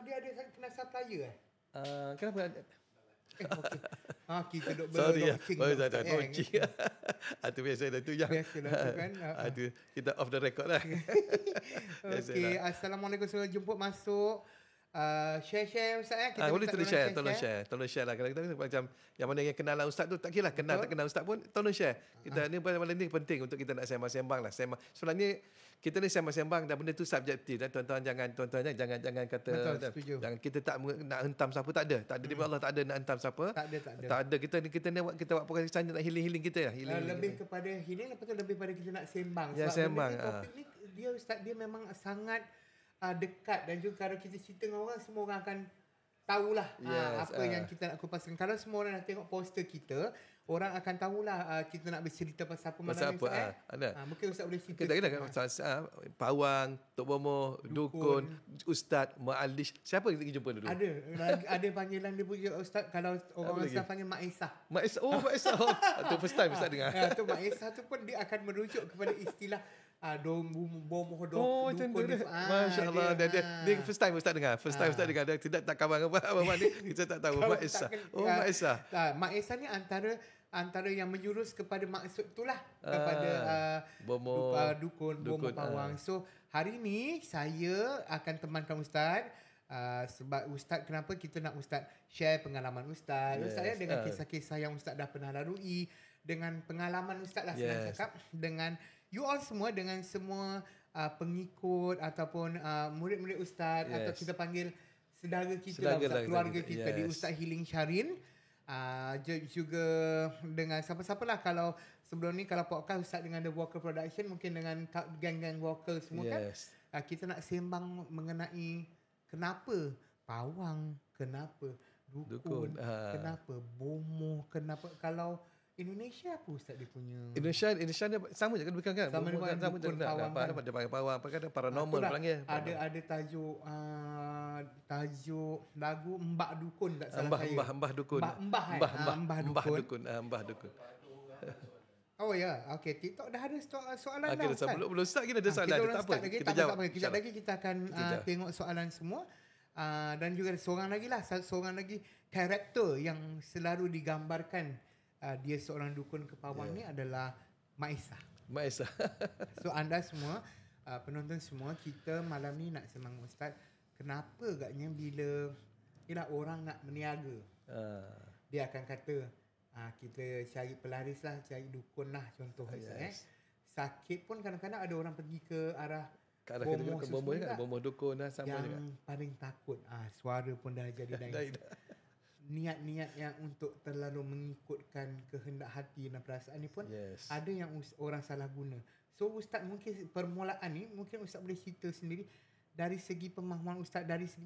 dia ada kena supplier Kenapa? okey. Kita duk Sorry ya, berlocking baru dah, tak Ustaz, coaching. Itu biasa dah tu yang. Biasa dah tu kan. Itu kita off the record lah. Okey, assalamualaikum, selamat jemput masuk. Share Ustaz kita Boleh minta tolong share lah. Kalau kita macam yang mana yang kenal Ustaz tu, tak kira lah kenal tak kenal Ustaz pun, tolong share. Kita ni benda ni penting untuk kita nak sembang-sembang lah. Sebenarnya kita ni sembang-sembang dan benda tu subjektif dan tuan-tuan jangan kata. Betul, setuju. Jangan kita tak nak hentam siapa, tak ada di Allah, tak ada nak hentam siapa. Tak ada. Kita buat podcast ni nak healing kita lah. Lebih kepada healing, lepas tu lebih pada kita nak sembang. Ya, Sebab sembang. topik ni dia Ustaz, dia memang sangat dekat, dan juga kalau kita cerita dengan orang, semua orang akan tahulah apa yang kita nak kupaskan. Kalau semua orang nak tengok poster kita, orang akan tahulah kita nak bercerita pasal apa malam ni. Ada. Mungkin Ustaz boleh cerita. Kita pawang, Tok Bomo, dukun, ustaz, mu'alish. Siapa kita pergi jumpa dulu? Ada panggilan dia punya Ustaz. Kalau orang Ustaz panggil Mak Esah. Mak Esah. Itu first time Ustaz dengar. Tu Mak Esah tu pun dia akan merujuk kepada istilah bomoh dukun. Masya Allah. Dia first time Ustaz dengar. Dia tidak tak kabar apa ni. Kita tak tahu. Mak Esah. Mak Esah. Mak Esah ni antara yang menjurus kepada maksud itulah, kepada dukun, bomoh pawang. So hari ni saya akan temankan Ustaz. Sebab Ustaz, kenapa kita nak Ustaz share pengalaman Ustaz? Ustaz dengan kisah-kisah yang Ustaz dah pernah lalui, dengan pengalaman Ustaz lah senang cakap, dengan you all semua, dengan semua pengikut ataupun murid-murid Ustaz, atau kita panggil saudara kita Ustaz, keluarga kita di Ustaz Healing Sharin. Juga dengan siapa-siapa lah. Kalau sebelum ni, kalau podcast Ustaz dengan The Vocal Production, mungkin dengan gang-gang vocal semua kan, kita nak sembang mengenai kenapa pawang, kenapa dukun, kenapa bomoh, kenapa. Kalau Indonesia apa Ustaz dia punya? Indonesia dia sama je kan, bukan kan? Sama je pawang kan. Dia panggil pawang, apa paranormal panggil. Ada tajuk lagu Mbak Dukun tak salah saya. Mbah Dukun. Mbah Dukun. Oh ya, okey. TikTok dah ada soalan dah. Belum start kita ada soalan. Tak apa. Kita jawab. Kejap lagi kita akan tengok soalan semua. Dan juga seorang lagi karakter yang selalu digambarkan dia seorang dukun kepawang ni adalah Mak Esah. So anda semua, penonton semua, kita malam ni nak sembang Ustaz, kenapa agaknya bila orang nak berniaga, dia akan kata kita cari pelaris lah, cari dukun lah, contoh sakit pun kadang-kadang ada orang pergi ke arah bomoh dukun lah, sama yang juga. paling takut suara pun dah jadi lain. Niat-niat yang untuk terlalu mengikutkan kehendak hati dan perasaan ni pun ada yang orang salah guna. So Ustaz, mungkin permulaan ni mungkin Ustaz boleh cerita sendiri dari segi pemahaman Ustaz, dari segi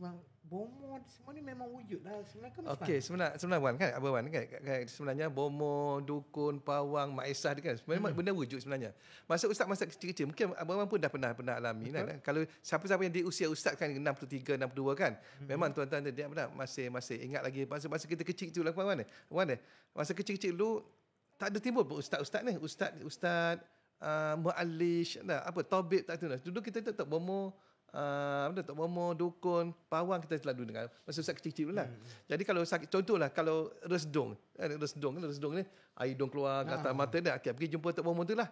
bomoh semua ni memang wujud lah sebenarnya. Okey, sebenarnya Wan kan, Abang Wan kan, sebenarnya bomoh, dukun, pawang, Mak Esah dia kan memang benda wujud sebenarnya. Masa Ustaz masa kecil-kecil, mungkin Abang Wan pun dah pernah alami kan. Kalau siapa-siapa yang di usia Ustaz kan 63, 62 kan, memang tuan-tuan dia masih ingat lagi masa kita kecil tu lah Wan. Masa kecil-kecil dulu tak ada timbul pun ustaz-ustaz ni, ustaz mu'alish, tabib tak tahu. Dulu kita tak bomoh, tak bomoh, dukun, pawang kita selalu dengar masa Ustaz kecil-kecil lah. Jadi kalau sakit, contohlah kalau resdung ni air hidung keluar kat atas mata dia, pergi jumpa Tok Bomoh tu lah,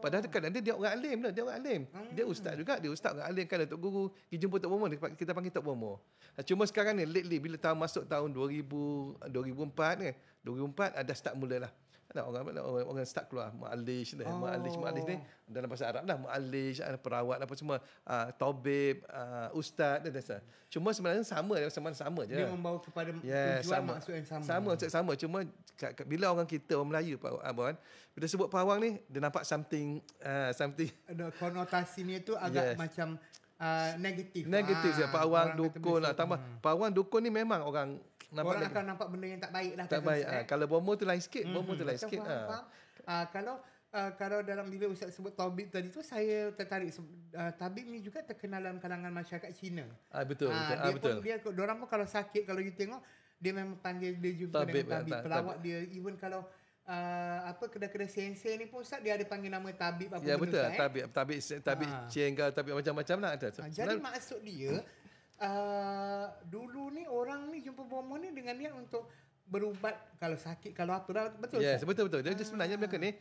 padahal kadang dia orang alim, dia ustaz juga, dia ustaz orang alim kan, Tok Guru pergi jumpa Tok Bomoh, kita panggil Tok Bomoh. Cuma sekarang ni lately bila masuk tahun 2004 ni, 2004 ada start mula lah. Orang start keluar mu'alish ni dalam bahasa Arab lah, mu'alish, perawat apa semua, tabib, ustaz dan dasar. Cuma sebenarnya sama je. Dia membawa kepada tujuan maksud yang sama. Cuma bila orang Melayu Abang, bila sebut pawang ni dia nampak something konotasinya tu agak macam negatif je. Pawang, dukun lah, tambah pawang, dukun ni memang orang akan nampak benda yang tak baik lah. Tak baik. Kalau bomoh tu lain sikit. Kalau dalam bila Ustaz sebut tabib tadi tu, saya tertarik. Tabib ni juga terkenal dalam kalangan masyarakat Cina. Betul. Diorang pun kalau sakit, kalau you tengok, dia memang panggil dia juga tabib. Pelawak dia, even kalau kedai-kedai sensei ni pun Ustaz, dia ada panggil nama tabib apa benda. Ya betul. Tabib cenggal, tabib macam-macam lah. Jadi maksud dia sebenarnya dengan niat untuk berubat kalau sakit, kalau apa dah, betul? Yes, betul. Jadi sebenarnya mereka ni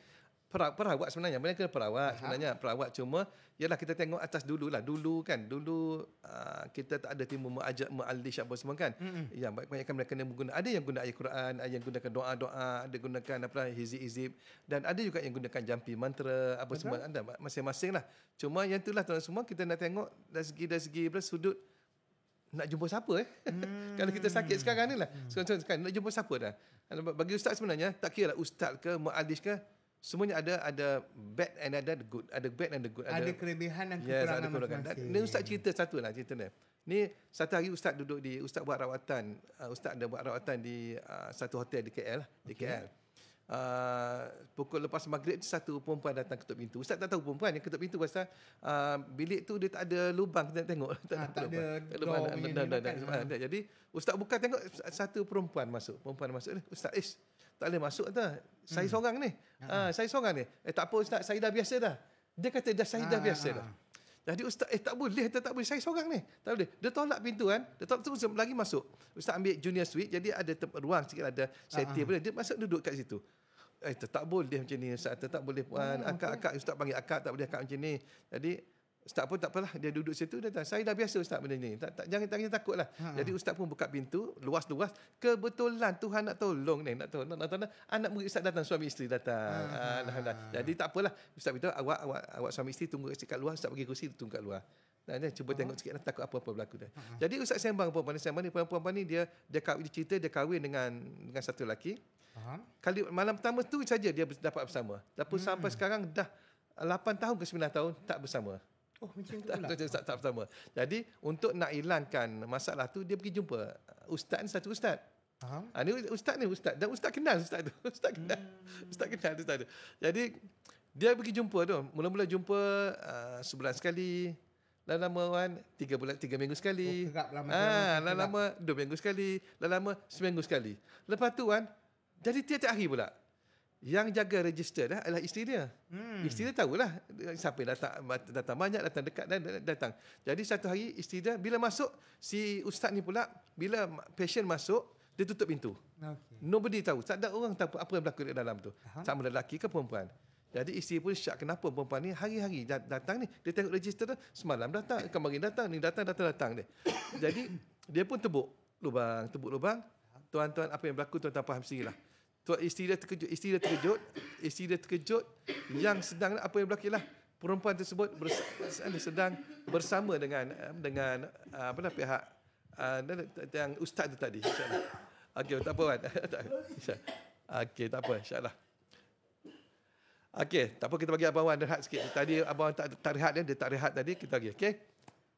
perawat sebenarnya. Mereka perawat sebenarnya. Perawat cuma, yalah kita tengok atas dululah. Dulu kita tak ada timbul mu'alish apa semua kan. Ya, banyak mereka kena menggunakan, ada yang guna ayat Quran, ada yang gunakan doa-doa, ada gunakan hizib-hizib, dan ada juga yang gunakan jampi mantra, apa semua, ada masing-masing lah. Cuma yang itulah tuan semua, kita nak tengok dari segi sudut nak jumpa siapa kalau kita sakit sekarang ni lah. Sekarang nak jumpa siapa dah. Bagi ustaz sebenarnya, tak kira lah ustaz ke, mu'alish ke, semuanya ada bad and ada good. Ada bad and the good. Ada kelebihan dan kekurangan masing-masing. Ni ustaz cerita satu lah cerita ni. Ni satu hari ustaz duduk ustaz buat rawatan. Ustaz ada buat rawatan di satu hotel di KL. KL. Pukul lepas maghrib satu perempuan datang ketuk pintu. Ustaz tak tahu perempuan yang ketuk pintu pasal bilik tu dia tak ada lubang kita nak tengok. Tak ada lubang. Jadi ustaz buka tengok satu perempuan masuk. Ustaz, tak boleh masuk dah. Saya seorang ni. Saya seorang ni. Tak apa ustaz, saya dah biasa dah. Dia kata saya dah biasa dah. Jadi ustaz, tak boleh, saya seorang ni. Tak boleh. Dia tolak pintu kan. Dia tolak terus lagi masuk. Ustaz ambil junior suite, jadi ada ruang sikit, ada setting boleh. Dia masuk duduk kat situ. Tak boleh macam ni ustaz, tak boleh puan. Akak ustaz panggil akak, tak boleh akak macam ni. Jadi ustaz pun tak apalah, dia duduk situ, dia kata, saya dah biasa ustaz benda ni. Jangan takutlah. Jadi ustaz pun buka pintu luas-luas. Kebetulan Tuhan nak tolong ni, nak tolong anak murid ustaz datang, suami isteri datang. Alhamdulillah. Jadi tak apalah, ustaz beritahu awak suami isteri tunggu kat luar, ustaz bagi kursi tunggu kat luar. Dia cuba tengok sikit lah, takut apa-apa berlaku dah. Jadi ustaz sembang perempuan ni dia cerita dia kahwin dengan satu lelaki. Kali malam pertama tu saja dia dapat bersama. Tapi sampai sekarang dah 8 tahun ke 9 tahun tak bersama. Oh, macam tu pula. Tak bersama. Jadi untuk nak hilangkan masalah tu, dia pergi jumpa satu ustaz. Ni ustaz dan ustaz kenal ustaz tu. Ustaz kenal ustaz tu. Jadi dia pergi jumpa tu. Mula-mula jumpa sebulan sekali. Lama-lama 3 minggu sekali. Lama 2 minggu sekali. Lama seminggu sekali. Lepas tu jadi tiap-tiap hari pula. Yang jaga register adalah isteri dia. Isteri dia tahulah siapa yang datang banyak, datang dekat dan datang. Jadi satu hari isteri dia bila masuk, si ustaz ni pula bila patient masuk, dia tutup pintu. Nobody tahu. Tak ada orang tahu apa yang berlaku di dalam tu. Sama lelaki ke perempuan. Jadi isteri pun syak, kenapa perempuan ni hari-hari datang ni. Dia tengok register tu, semalam datang, kemarin datang, ni datang dia. Jadi dia pun tebuk lubang. Tuan-tuan apa yang berlaku tuan-tuan faham sendirilah. Isteri dia terkejut yang sedang apa yang berlaku lah, perempuan tersebut sedang bersama dengan pihak yang ustaz tu tadi, insya-Allah. Okey, tak apa kan. Okey, tak apa, insya-Allah. Okey, tak apa, kita bagi abang Wan rehat sikit. Tadi abang tak rehat dia tak rehat tadi, kita bagi. Okey.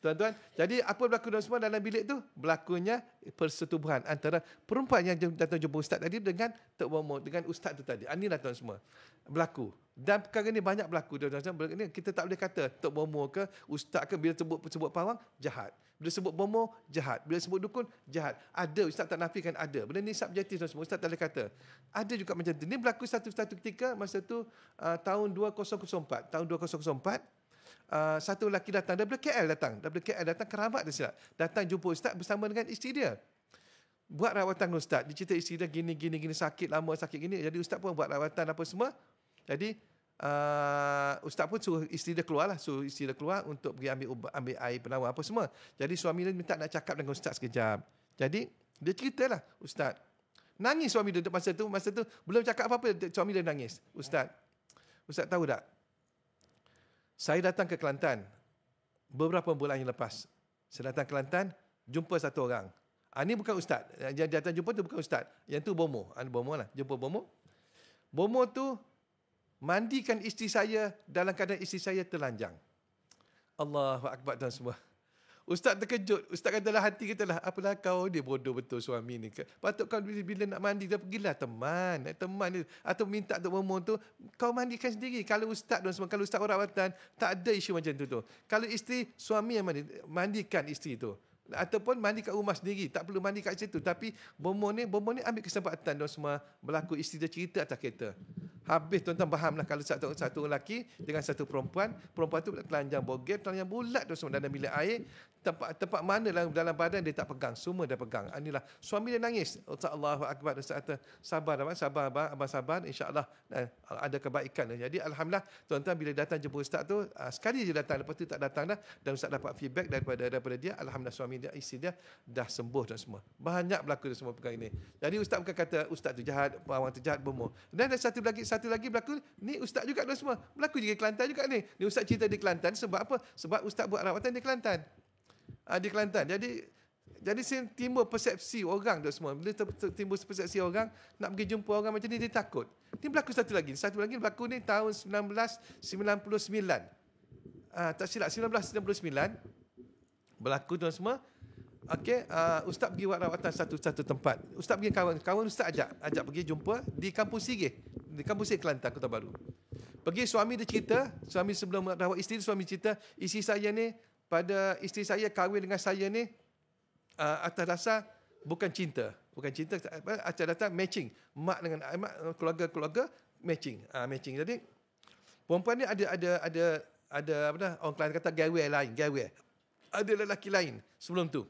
Tuan-tuan, jadi apa berlaku semua dalam bilik tu? Berlakunya persetubuhan antara perempuan yang datang jumpa ustaz tadi dengan Tok Bomo, dengan ustaz tu tadi. Inilah tuan semua berlaku. Dan perkara ni banyak berlaku. Kita tak boleh kata Tok Bomo ke ustaz ke bila sebut pawang jahat. Bila sebut bomo jahat. Bila sebut dukun jahat. Ada, ustaz tak nafikan ada. Benda ni subjektif tuan semua. Ustaz tak boleh kata. Ada juga macam tu. Ini berlaku satu ketika masa tu tahun 2004. Tahun 2004. Satu lelaki datang daripada KL datang kerabat dia silap. Datang jumpa ustaz bersama dengan isteri dia. Buat rawatan ustaz. Dia cerita isteri dia gini sakit lama sakit gini. Jadi ustaz pun buat rawatan apa semua. Jadi ustaz pun suruh isteri dia keluar untuk pergi ambil air penawar apa semua. Jadi suami dia minta nak cakap dengan ustaz sekejap. Jadi dia ceritalah ustaz. Nangis suami dia masa tu belum cakap apa-apa suami dia nangis. Ustaz tahu tak? Saya datang ke Kelantan beberapa bulan yang lepas. Saya datang ke Kelantan, jumpa satu orang. Ini bukan ustaz. Yang datang jumpa tu bukan ustaz. Yang tu bomo. Bomo lah. Jumpa bomo. Bomo tu mandikan isteri saya dalam keadaan isteri saya telanjang. Allahu Akbar tuan semua. Ustaz terkejut. Ustaz kata dalam hati kita lah, apalah kau, dia bodoh betul suami ni. Patut kau bila nak mandi, dia pergilah teman dia. Atau minta Tok Bomo tu, kau mandikan sendiri. Kalau ustaz dan semua, kalau ustaz rawatan, tak ada isu macam tu. Kalau isteri, suami yang mandikan isteri tu. Ataupun mandi kat rumah sendiri, tak perlu mandi kat situ. Tapi Bomo ni ambil kesempatan dan semua berlaku, isteri dia cerita atas kereta. Habis tuan-tuan fahamlah kalau satu lelaki dengan satu perempuan tu telanjang bogel, telanjang bulat dan semua dalam bilik air. tempat mana dalam badan dia tak pegang, semua dia pegang. Inilah suami dia nangis. Allahu akbar. Ustaz kata, sabar abang sabar, insya-Allah ada kebaikan. Jadi alhamdulillah tuan-tuan bila datang jumpa ustaz tu, sekali je datang, lepas tu tak datang dah, dan ustaz dapat feedback daripada dia, alhamdulillah suami dia, isteri dia dah sembuh dan semua. Banyak berlaku semua perkara ini. Jadi ustaz bukan kata ustaz tu jahat, pawang tu jahat, bomoh. Dan ada satu lagi berlaku, ni ustaz juga dan semua. Berlaku juga di Kelantan juga ni. Ni ustaz cerita di Kelantan sebab apa? Sebab ustaz buat rawatan di Kelantan. Di Kelantan. Jadi timbul persepsi orang tu semua. Bila timbul persepsi orang nak pergi jumpa orang macam ni, dia takut. Ini berlaku satu lagi berlaku ni tahun 1999. Tak silap 1999 berlaku tu semua. Okey, ustaz pergi buat rawatan satu tempat. Ustaz pergi kawan ustaz ajak pergi jumpa di Kampung Sirih, di Kampung Sirih Kelantan, Kota Baru. Pergi, suami dia cerita, suami sebelum rawat isteri, suami cerita, isteri saya ni, pada isteri saya kahwin dengan saya ni atas dasar bukan cinta, atas dasar matching, mak dengan keluarga matching. Jadi perempuan ni ada orang Kelantan kata gawe lain, ada lelaki lain sebelum tu.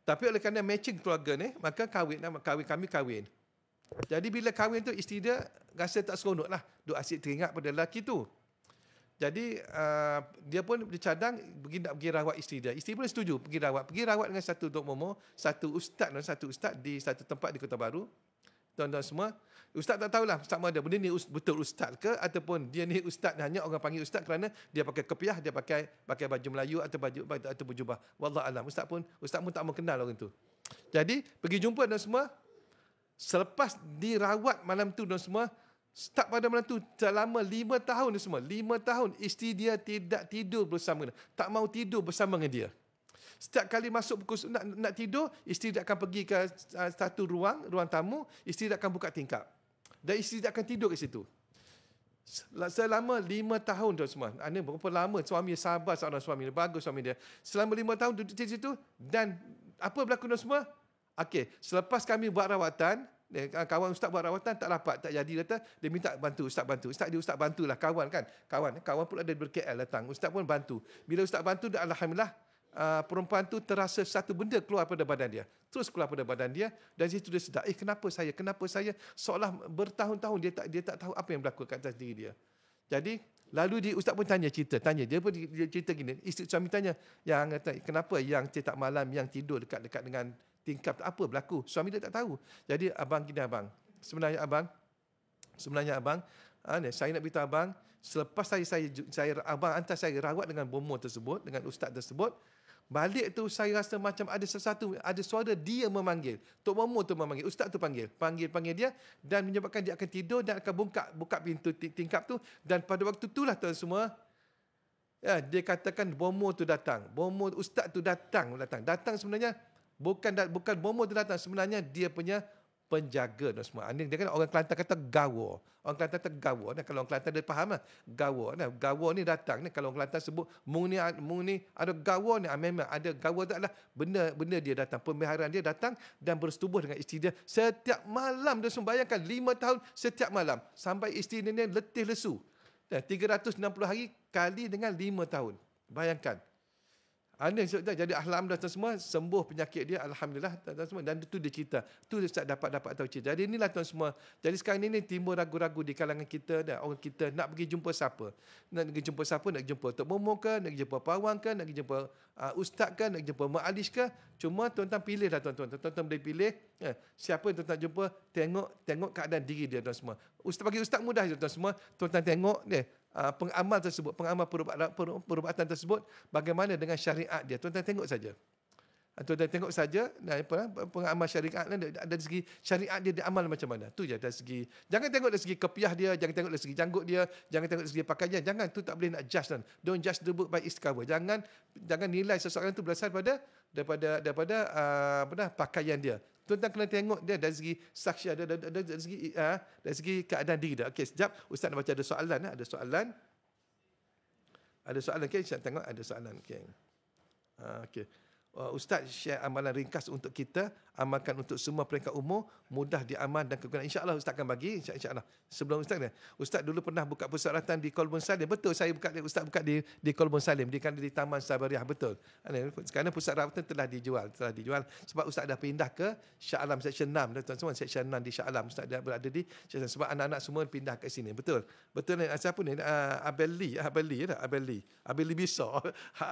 Tapi oleh kerana matching keluarga ni, maka kami kahwin. Jadi bila kahwin tu, isteri dia rasa tak seronok lah, duk asyik teringat pada lelaki tu. Jadi dia pun dicadang nak pergi rawat isteri dia. Isteri pun setuju pergi rawat dengan satu Tok Momo, satu ustaz di satu tempat di Kota Baru. Tuan-tuan semua, ustaz tak tahulah sama ada benda ni betul ustaz ke ataupun dia ni ustaz, hanya orang panggil ustaz kerana dia pakai kepiah, dia pakai baju Melayu atau baju jubah. Wallahu alam. Ustaz pun tak mau kenal orang tu. Jadi pergi jumpa dan semua. Selepas dirawat malam tu dan semua, start pada malam tu selama 5 tahun ni semua. 5 tahun isteri dia tidak tidur bersama dia. Tak mau tidur bersama dengan dia. Setiap kali masuk pukul nak tidur, isteri dia akan pergi ke satu ruang tamu, isteri dia akan buka tingkap. Dan isteri dia akan tidur kat situ. Selama 5 tahun tu semua. Ini berapa lama suami sabar seorang suami dia. Bagus suami dia. Selama 5 tahun duduk di situ, dan apa berlaku tu semua? Okey, selepas kami buat rawatan, kawan ustaz buat rawatan tak dapat, tak jadi, dia minta bantu, ustaz bantulah, kawan pun ada dari KL datang, ustaz pun bantu. Bila ustaz bantu, alhamdulillah perempuan tu terasa satu benda keluar pada badan dia, terus keluar pada badan dia, dan situ dia sedar, kenapa saya seolah bertahun-tahun dia tak tahu apa yang berlaku kat atas diri dia. Jadi lalu ustaz pun cerita dia pun dia cerita gini, isteri suami tanya, yang kata kenapa yang tiap malam yang tidur dekat dengan tingkap apa berlaku? Suami dia tak tahu. Jadi sebenarnya abang, saya nak beritahu abang, selepas abang hantar saya rawat dengan bomoh tersebut, dengan ustaz tersebut, balik tu saya rasa macam ada suara dia memanggil. Tok Momo tu memanggil, ustaz tu panggil dia, dan menyebabkan dia akan tidur dan akan buka pintu tingkap tu, dan pada waktu itulah tuan semua, dia katakan bomoh tu datang. Ustaz tu datang sebenarnya bukan bomoh tu datang, sebenarnya dia punya penjaga dan semua. Dia kan orang Kelantan kata gawo. Orang Kelantan kata gawo. Kalau orang Kelantan dia faham lah. Gawo ni datang. Kalau orang Kelantan sebut mung ni ada gawo ni. Memang ada gawo tu adalah benda dia datang. Pemeliharaan dia datang dan bersetubuh dengan isteri dia setiap malam. Dia bayangkan 5 tahun setiap malam. Sampai isteri dia letih lesu. 360 hari kali dengan 5 tahun. Bayangkan. Jadi alhamdulillah tuan semua sembuh penyakit dia, alhamdulillah tuan semua, dan itu dia cerita. Tu dia dapat tahu cerita. Jadi inilah tuan semua. Jadi sekarang ini timbul ragu-ragu di kalangan kita dan orang kita nak pergi jumpa siapa. Nak jumpa Tok Momo ke, nak jumpa pawang ke, nak jumpa ustaz ke, nak jumpa mak alis ke. Cuma tuan-tuan pilihlah tuan-tuan. Tuan-tuan boleh pilih siapa yang tuan-tuan jumpa, tengok keadaan diri dia tuan semua. Ustaz mudah je tuan semua. Tuan-tuan tengok dia pengamal perubatan tersebut bagaimana dengan syariat dia. Tuan-tuan tengok saja. Tuan-tuan tengok saja pengamal syariat dari segi syariat dia amal macam mana. Tu je dari segi. Jangan tengok dari segi kepiah dia, jangan tengok dari segi janggut dia, jangan tengok dari segi pakaian. Jangan, tu tak boleh nak judge. Don't judge the book by its cover. Jangan nilai seseorang itu berdasar daripada pakaian dia. Tuan-tuan kena tengok dia dari segi saksi, dari segi keadaan diri dia. Okey, sekejap ustaz nak baca ada soalan. Ada soalan. Okey, saya tengok ada soalan. Okey. Ustaz share amalan ringkas untuk kita, amalkan untuk semua peringkat umur, mudah diamal dan kegunaan. InsyaAllah Ustaz akan bagi, insyaAllah. Sebelum Ustaz ni, Ustaz dulu pernah buka persyaratan di Kolbun Salim. Betul, Ustaz buka di Kolbun Salim, di Taman Sabariah, betul. Sekarang pusat rawatan telah dijual. Sebab Ustaz dah pindah ke Shah Alam Seksyen 6. Tuan-tuan, Seksyen 6 di Shah Alam. Ustaz dah berada di Seksyen 6. Sebab anak-anak semua pindah ke sini. Betul ni, siapa ni? Abeli Bisa.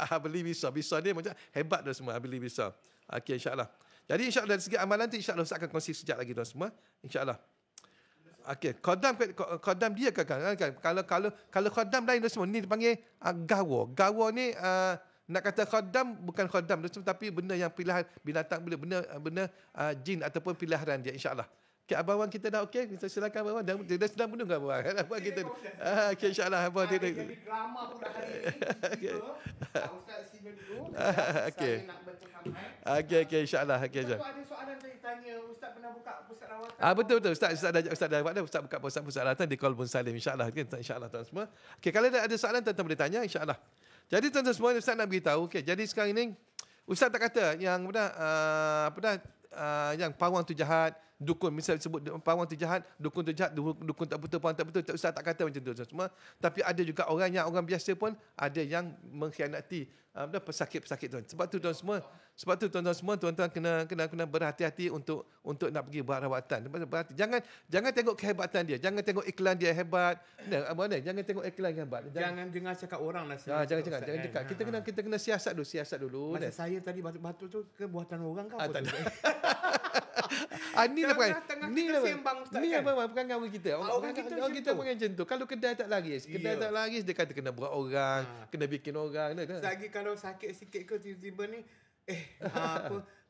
Abeli Bisa dia macam hebat dah semua. Abeli Bisa. Okey, insyaAllah. Jadi insyaAllah dari segi amalan tu insyaAllah Ustaz akan kongsi sekejap lagi tuan semua. InsyaAllah. Okey, qadam dia kan. Kalau qadam lain tuan semua, ni dipanggil gawa. Gawa ni nak kata qadam bukan qadam tapi benda yang pilihan binatang, benda jin ataupun pilihan dia, insyaAllah. Okay, abang kita dah okey. Kita silakan abang. Dah sedang menunggu abang. Apa kita? Okey, insyaAllah abang dia. Jadi drama pula hari ini. Ustaz sini dulu. Okey. Saya nak baca ramai. Okey, insyaAllah. Okey, Ustaz ada soalan saya tanya. Ustaz pernah buka pusat rawatan? Betul. Ustaz dah buat dah. Ustaz buka pusat rawatan di Kolbun Salim, insyaAllah. InsyaAllah tuan semua. Okey, kalau ada soalan tuan-tuan boleh tanya, insyaAllah. Jadi tuan-tuan semua, Ustaz nak beritahu. Okey, jadi sekarang ini Ustaz tak kata yang yang pawang tu jahat, dukun, misal sebut pawang tu jahat, dukun tu jahat, dukun tak betul, pawang tak betul. Ustaz tak kata macam tu semua. Tapi ada juga orang biasa pun ada yang mengkhianati pesakit-pesakit tuan. Sebab tu tuan-tuan semua, tuan-tuan kena berhati-hati untuk nak pergi buat rawatan. Jangan tengok kehebatan dia, jangan tengok iklan dia hebat. Jangan tengok iklan yang hebat. Jangan dengar cakap orang lah. Jangan cakap. Kita kena siasat dulu. Masa saya tadi batu-batu tu ke buatan orang ke apa? Ni lah bukan perangai kita. Orang kita perangai macam tu. Kalau kedai tak laris, dia kata kena buat orang, kena bikin orang. Lagi kalau sakit sikit ke tiba-tiba ni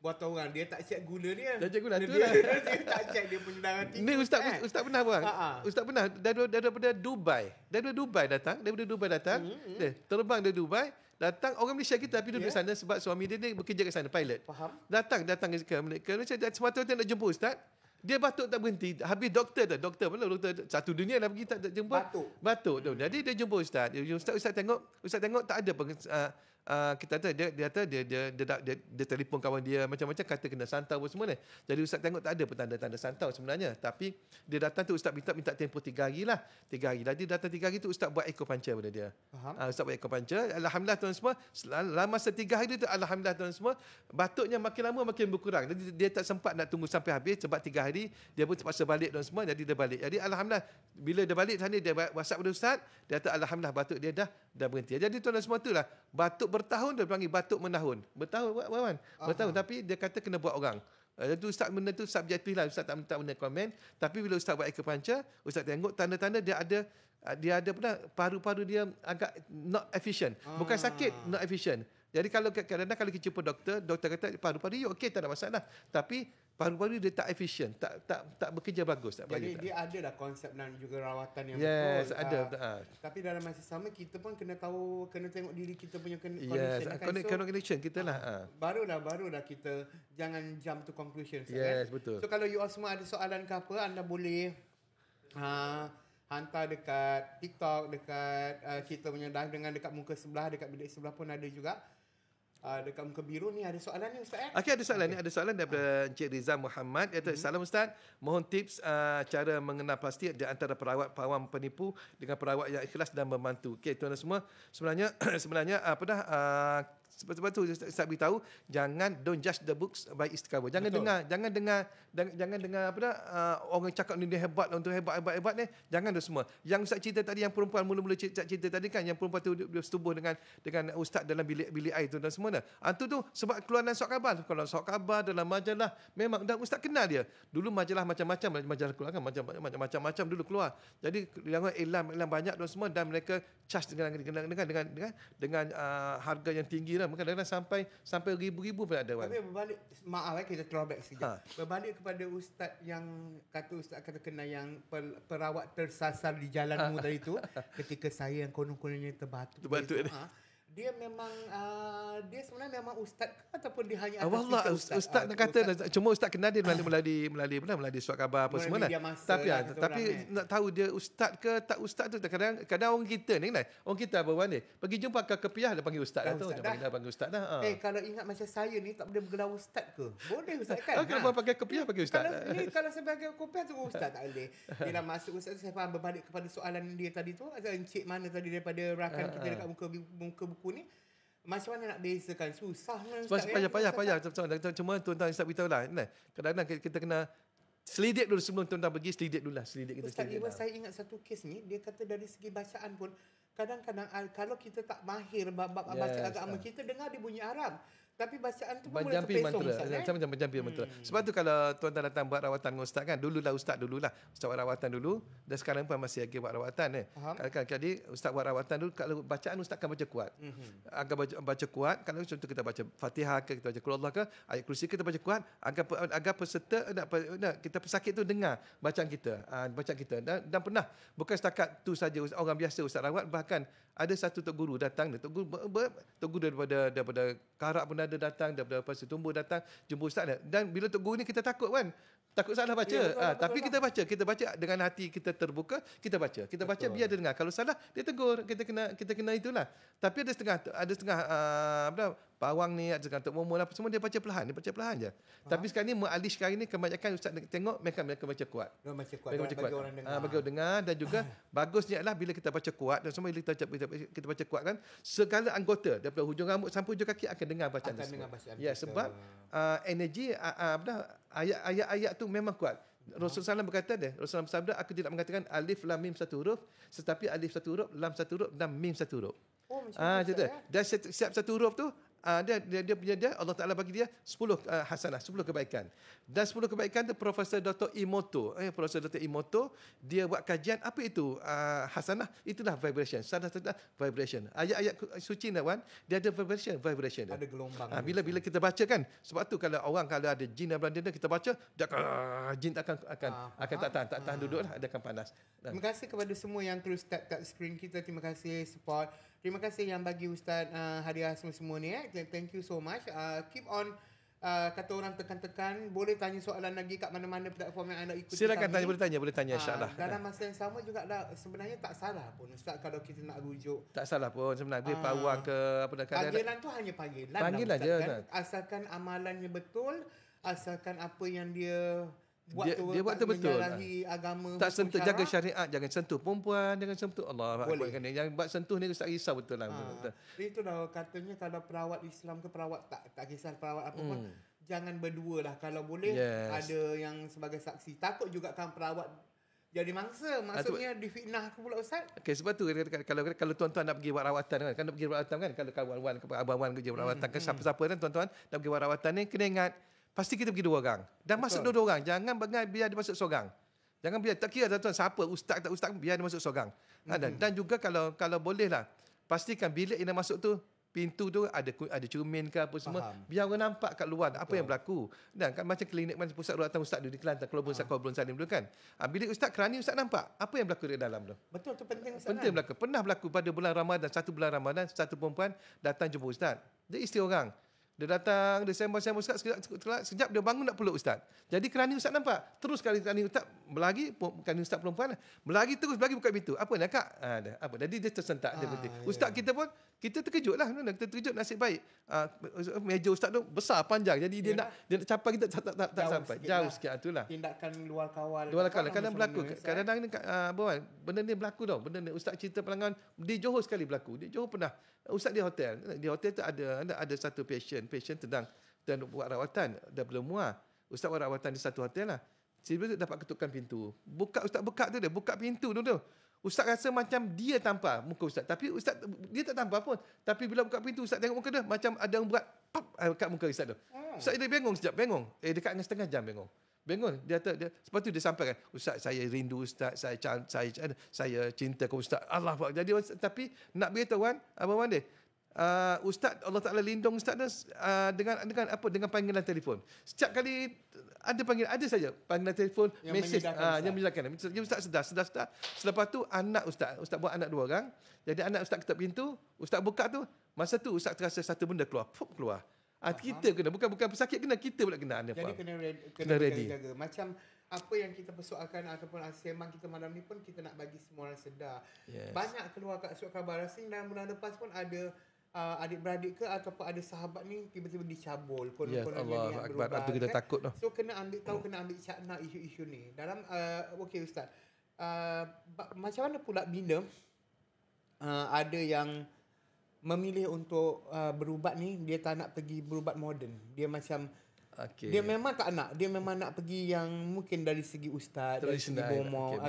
buat orang dia tak check gula dia. Dah check gula tu dia, lah. dia tak check dia punya darah tinggi. Ni Ustaz pernah bang. Ustaz pernah daripada Dubai. Daripada Dubai datang. Dia terbang dari Dubai. Datang orang Malaysia kita tapi duduk sana sebab suami dia bekerja kat sana, pilot. Faham. Datang ke Malaysia semata-mata nak jumpa Ustaz. Dia batuk tak berhenti. Habis doktor satu dunia dah pergi tak jumpa. Batuk tu. Jadi dia jumpa Ustaz. Ustaz tengok tak ada kita tahu dia telefon kawan dia macam-macam kata kena santau apa semua ni. Jadi Ustaz tengok tak ada petanda-tanda santau sebenarnya. Tapi dia datang tu Ustaz minta tempoh 3 hari lah. 3 hari lah. Dia datang 3 hari tu Ustaz buat acupuncture pada dia. Ustaz buat acupuncture. Alhamdulillah tuan semua. Selama 3 hari tu alhamdulillah tuan semua. Batuknya makin lama makin berkurang. Jadi dia tak sempat nak tunggu sampai habis sebab 3 hari dia pun terpaksa balik tuan semua. Jadi dia balik. Jadi alhamdulillah bila dia balik sana dia WhatsApp pada Ustaz. Dia kata alhamdulillah batuk dia dah berhenti. Jadi tuan semua tu lah. Batuk bertahun dia panggil batuk menahun. Bertahun tapi dia kata kena buat orang. Itu Ustaz benda tu subjektif lah. Ustaz tak benda komen. Tapi bila Ustaz buat acupuncture, Ustaz tengok tanda-tanda dia ada paru-paru dia agak not efficient. Bukan sakit, not efficient. Jadi kalau kadang-kadang kalau kita jumpa doktor kata paru-paru you okey tak ada masalah. Tapi paru-paru dia tak efisien, tak bekerja bagus. Jadi dia ada dah konsep dan juga rawatan yang betul. Ada. Tapi dalam masa sama kita pun kena tengok diri kita punya condition kita lah. Barulah kita jangan jump to conclusion. Betul. So kalau you all semua ada soalan ke apa, anda boleh hantar dekat TikTok, dekat kita punya live dengan dekat muka sebelah, dekat bilik sebelah pun ada juga. Dekat muka biru ni ada soalan ni Ustaz. Okey, ada soalan ni. Ada soalan daripada Encik Rizal Muhammad. Dia kata, salam Ustaz. Mohon tips cara mengenal pasti di antara perawat pawang penipu dengan perawat yang ikhlas dan membantu. Okey, tuan-tuan semua. Sebenarnya sebab tu saya beritahu don't judge the books by its cover. Jangan dengar orang cakap ni dia hebat untuk hebat ni. Jangan tu semua. Yang Ustaz cerita tadi yang perempuan mula-mula cerita tadi kan yang perempuan tu dia setubuh dengan ustaz dalam bilik air tu dan semua dah. Itu tu sebab keluaran surat khabar dalam majalah memang dan ustaz kenal dia. Dulu majalah macam-macam majalah keluar kan macam-macam dulu keluar. Jadi yang iklan banyak dan semua dan mereka charge dengan harga yang tinggi lah. Kadang-kadang sampai ribu-ribu pun ada. Tapi berbalik, maaf kita throwback sekejap. Berbalik kepada ustaz yang ustaz kata kena yang perawat tersasar di jalanmu tadi tu ketika saya yang konon-kononnya terbatuk. Dia memang dia sebenarnya memang ustaz ke ataupun dia hanya Wallah ustaz nak kata cuma ustaz kenal dia melalui surat khabar apa semua tapi nak tahu dia ustaz ke tak ustaz tu kadang orang kita ni kan orang kita apa ni pergi jumpa kepiah dia panggil ustaz dah panggil ustaz dah. Kalau ingat macam saya ni tak boleh bergelar ustaz ke? Boleh ustaz kan? Kalau pakai kepiah panggil ustaz. Kalau sebagai kopiah tu ustaz tak boleh. Dia dah masuk ustaz saya faham berbalik kepada soalan dia tadi tu encik mana tadi daripada rakan kita dekat muka buku ni. Macam mana nak bezakan? Susah payah. Cuma tuan-tuan Ustaz beritahu lah. Kadang-kadang kita kena selidik dulu sebelum tuan-tuan pergi. Selidik dulu lah. Ustaz, saya ingat satu kes ni. Dia kata dari segi bacaan pun, kadang-kadang kalau kita tak mahir bab baca agama, kita dengar dia bunyi Arab. Tapi bacaan tu pun boleh terpesong Ustaz. Macam menjampi mantra. Sebab tu kalau tuan-tuan datang buat rawatan dengan Ustaz kan, Ustaz dululah. Ustaz buat rawatan dulu. Dan sekarang pun masih lagi buat rawatan. Jadi Ustaz buat rawatan dulu. Kalau bacaan Ustaz akan baca kuat. Akan baca kuat. Kalau contoh kita baca Fatihah ke, kita baca Qul Allah ke, ayat kursi kita baca kuat. Agar peserta, kita pesakit tu dengar bacaan kita. Dan pernah, bukan setakat tu saja orang biasa Ustaz rawat, bahkan ada satu tok guru datang, tok guru daripada Karak pun ada datang, daripada Pasir Tumbuh datang jumpa ustaz dia. Dan bila tok guru ni kita takut kan, takut salah baca. Tapi kita baca dengan hati kita terbuka, kita baca biar dia dengar. Kalau salah dia tegur, kita kena itulah. Tapi ada setengah pawang ni, ada setengah tok momol apa semua dia baca perlahan je. Tapi sekarang ni mengalih sekarang ni kebanyakan ustaz tengok mereka baca kuat. Bagi orang dengar. Bagi orang dengar. Dan juga bagusnya adalah bila kita baca kuat dan semua bila kita baca kuat kan, segala anggota daripada hujung rambut sampai hujung kaki akan dengar bacaan tersebut. Ya, sebab energi ayat-ayat tu memang kuat. Rasulullah SAW berkata Rasulullah bersabda, aku tidak mengatakan alif lam mim satu huruf, tetapi alif satu huruf, lam satu huruf dan mim satu huruf. Dan setiap satu huruf tu dia Allah Taala bagi dia 10 hasanah, 10 kebaikan. Dan 10 kebaikan tu Profesor Dr. Profesor Dr. Imoto dia buat kajian apa itu hasanah, itulah vibration. Salah vibration. Ayat-ayat suci Nawan dia ada vibration dia. Ada gelombang. Bila kita baca kan, sebab tu kalau ada jin dan belanda kita baca, jin akan tak tahan duduk lah, dia akan panas. Terima kasih kepada semua yang terus tap screen kita. Terima kasih support. Terima kasih yang bagi Ustaz hadiah semua ni. Thank you so much. Keep on kata orang tekan-tekan. Boleh tanya soalan lagi kat mana-mana platform yang anda ikuti. Silakan tanya, boleh tanya insya-Allah. Dalam masa yang sama juga sebenarnya tak salah pun Ustaz kalau kita nak rujuk. Tak salah pun sebenarnya pawang ke apa dah panggilan tu hanya panggilan je kan? Asalkan amalannya betul, asalkan apa yang dia buat tu betul. Agama, tak sentuh, jaga syariat, jangan sentuh perempuan, jangan sentuh Allah. Yang buat sentuh ni Ustaz risau betul lah. Itu dah katanya kalau perawat Islam ke perawat tak kisah perawat apa pun, jangan berdua lah kalau boleh. Ada yang sebagai saksi. Takut juga kan perawat jadi mangsa, maksudnya difitnah ke pula Ustaz. Okey, sebab tu kalau tuan-tuan nak pergi buat rawatan kan, nak pergi buat rawatan kan, kalau kawan-kawan abang-abang kerja buat rawatan kan, siapa-siapa kan tuan-tuan nak pergi buat rawatan ni kena ingat pasti kita pergi 2 orang. Dan masuk 2 orang. Jangan biar dia masuk seorang. Jangan biar, tak kira tuan siapa, ustaz tak ustaz, biar dia masuk seorang. Dan juga kalau boleh lah, pastikan bilik yang masuk tu, pintu tu ada cermin ke apa semua. Faham. Biar orang nampak kat luar apa yang berlaku. Dan kan macam klinik, macam pusat rawatan ustaz di Kelantan, kalau belum salim dulu kan. Bilik ustaz, kerani ustaz nampak apa yang berlaku di dalam tu. Betul, tu penting ustaz. Penting berlaku. Pernah berlaku pada bulan Ramadan, satu perempuan datang jumpa ustaz. Dia isteri orang. Dia datang, dia sembang ustaz, sekejap dia bangun nak peluk ustaz. Jadi kerani ustaz nampak. Terus kerani ustaz berlari, kerani ustaz perempuan berlari terus buka pintu. Apa nak kak? Apa? Jadi dia tersentak dia berhenti. Ustaz kita pun kita terkejut lah. Kita terkejut, nasib baik. Meja ustaz tu besar panjang. Jadi dia nak capai kita tak sampai. Jauh sikit itulah. Tindakan luar kawal. Kadang berlaku. Kadang-kadang ni benda ni berlaku tau. Benda ni ustaz cerita pelanggan di Johor sekali berlaku. Di Johor pernah ustaz di hotel. Di hotel tu ada satu patient sedang buat rawatan daripada Muar. Ustaz buat rawatan di satu hotel lah. Tiba-tiba dapat ketukan pintu. Ustaz buka pintu tu. Ustaz rasa macam dia tampar muka ustaz. Tapi ustaz dia tak tampar pun. Tapi bila buka pintu ustaz tengok muka dia macam ada yang buat pap kat muka ustaz tu. Ustaz dia bengong sekejap, dekat dengan setengah jam bengong. Dia sebab tu dia sampaikan, ustaz saya rindu ustaz, saya cinta ke ustaz. Allah. Jadi tapi nak beritahu kan abang dia Ustaz, Allah Taala lindung Ustaz dengan panggilan telefon. Setiap kali ada panggilan, ada saja panggilan telefon, mesej yang menyedahkan. Ustaz sedar. Selepas tu anak Ustaz buat anak 2 orang. Jadi anak Ustaz ketuk pintu, Ustaz buka tu, masa tu Ustaz terasa satu benda keluar. Kita kena, bukan pesakit kena, kita pula kena. Jadi kena ready. Jaga. Macam apa yang kita persoalkan ataupun sembang kita malam ni pun kita nak bagi semua orang sedar. Yes. Banyak keluar kat surat khabar asing dan bulan lepas pun ada adik-beradik ke ataupun ada sahabat ni tiba-tiba dicabul. Allah Akbar, itu kita takut tu. So kena ambil cakna isu-isu ni. Dalam okey Ustaz. Macam mana pula bila ada yang memilih untuk berubat ni, dia tak nak pergi berubat moden. Dia macam dia memang tak nak. Dia memang nak pergi yang mungkin dari segi ustaz, dari segi bomo,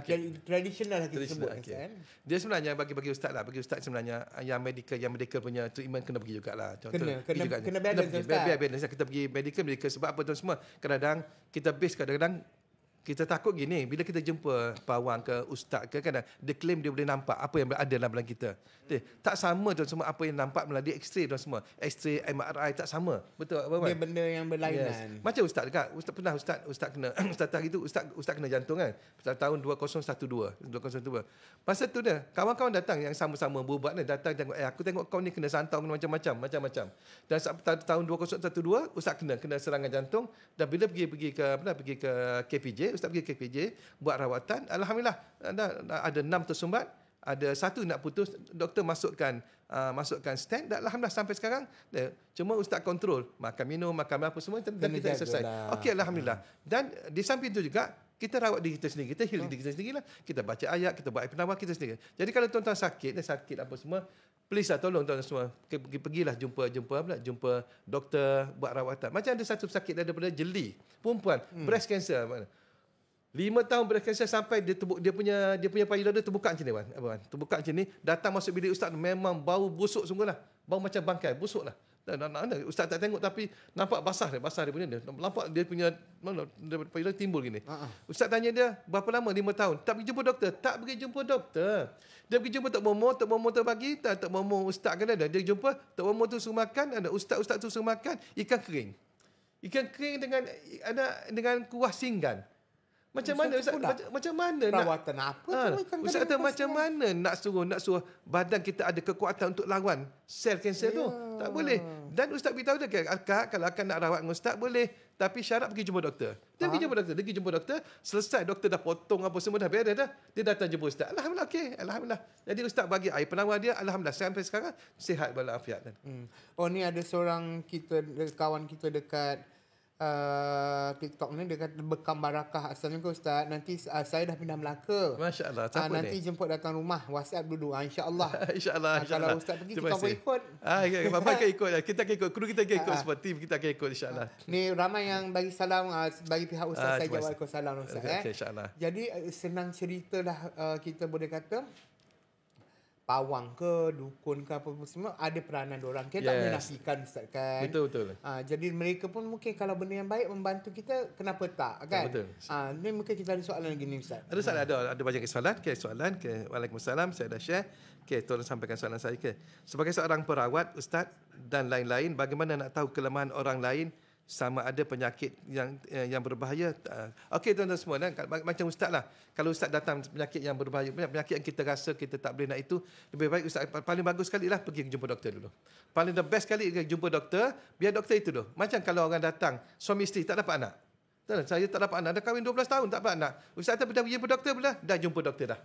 tradisional lah kita sebut kan. Dia sebenarnya bagi ustaz lah. Bagi ustaz sebenarnya yang medical punya treatment kena pergi jugalah. Kena balance ustaz. Balance. Kita pergi medical sebab apa tu semua. Kadang-kadang kita base kita takut gini, bila kita jumpa pawang ke ustaz ke, kadang dia claim dia boleh nampak apa yang ada dalam badan kita. Tak sama tu semua apa yang nampak melalui X-ray dan semua. X-ray, MRI tak sama. Betul Abang? Dia benda yang berlainan. Macam ustaz dekat. Ustaz kena ustaz hari tu ustaz kena jantung kan. Tahun 2012. Masa tu dia kawan-kawan datang yang sama-sama berubat ni, datang tengok aku tengok kau ni kena santau, kena macam-macam. Dan tahun 2012 ustaz kena serangan jantung, dan bila pergi ke KPJ, ustaz pergi ke KPJ buat rawatan. Alhamdulillah ada 6 tersumbat, ada 1 nak putus, doktor masukkan stent, dan alhamdulillah sampai sekarang cuma ustaz kontrol makan minum, makan apa semua, dan kita selesai. Okey, alhamdulillah. Dan di samping itu juga kita rawat diri kita sendiri, kita heal diri kita sendiri lah. Kita baca ayat, kita buat penawar kita sendiri. Jadi kalau tuan-tuan sakit apa semua, please lah, tolong tuan semua pergilah jumpa doktor buat rawatan. Macam ada satu sakit daripada jeli perempuan, breast cancer. 5 tahun breast cancer sampai dia punya payudara terbuka macam ni abang. Terbuka macam ni, datang masuk bilik ustaz, memang bau busuk sungguhlah. Bau macam bangkai, busuklah. Dan ustaz tak tengok tapi nampak basah dia punya dia. Nampak dia punya payudara timbul gini. Ustaz tanya dia, berapa lama? 5 tahun. Tak pergi jumpa doktor. Dia pergi jumpa Tok Momo terbagi, Tok Momo ustaz kan ada. Dia jumpa Tok Momo tu suruh makan, ada ustaz tu suruh makan ikan kering. Ikan kering dengan kuah singgan. Macam mana Ustaz? Macam mana perawatan apa tu? Ustaz kata macam mana nak suruh badan kita ada kekuatan untuk lawan sel kanser tu? Tak boleh. Dan Ustaz beritahu dia, kalau akan nak rawat dengan Ustaz boleh, tapi syarat pergi jumpa doktor. Dia pergi jumpa doktor, selesai doktor dah potong apa semua dah beres dah. Dia datang jumpa Ustaz. Alhamdulillah, okey, alhamdulillah. Jadi Ustaz bagi air penawar dia, alhamdulillah sampai sekarang sihat walafiat. Oh, ni ada seorang kawan kita dekat TikTok ni, dia kata Bekam Barakah. Assalamualaikum Ustaz, nanti saya dah pindah Melaka. Masya-Allah. Nanti jemput datang rumah, WhatsApp dulu. InsyaAllah. InsyaAllah. Kalau Ustaz pergi, kita pun ikut. Bapak akan ikut. Kita akan ikut. Kru kita akan ikut. Sebab tim kita akan ikut, insyaAllah. Ni ramai yang bagi salam, bagi pihak Ustaz. Saya jawab waalaikumsalam Ustaz. InsyaAllah. Jadi senang cerita dah, kita boleh kata pawang ke, dukun ke, apa semua ada peranan diorang. Kita tak menafikan Ustaz kan. Betul. Jadi mereka pun mungkin kalau benda yang baik membantu kita, kenapa tak kan? Betul. Ni mungkin kita ada soalan lagi ni Ustaz. Ada soalan, ada banyak soalan. Waalaikumsalam, saya dah share. Tolong sampaikan soalan saya. Sebagai seorang perawat, Ustaz dan lain-lain, bagaimana nak tahu kelemahan orang lain sama ada penyakit yang berbahaya? Okey tuan-tuan semua, macam ustaz lah. Kalau ustaz datang penyakit yang berbahaya, penyakit yang kita rasa kita tak boleh nak itu, lebih baik ustaz paling bagus sekali lah pergi jumpa doktor dulu. Paling the best sekali jumpa doktor, biar doktor itu dulu. Macam kalau orang datang suami isteri tak dapat anak. Saya tak dapat anak, dah kahwin 12 tahun tak dapat anak. Ustaz dah pergi jumpa doktor pula, dah jumpa doktor dah.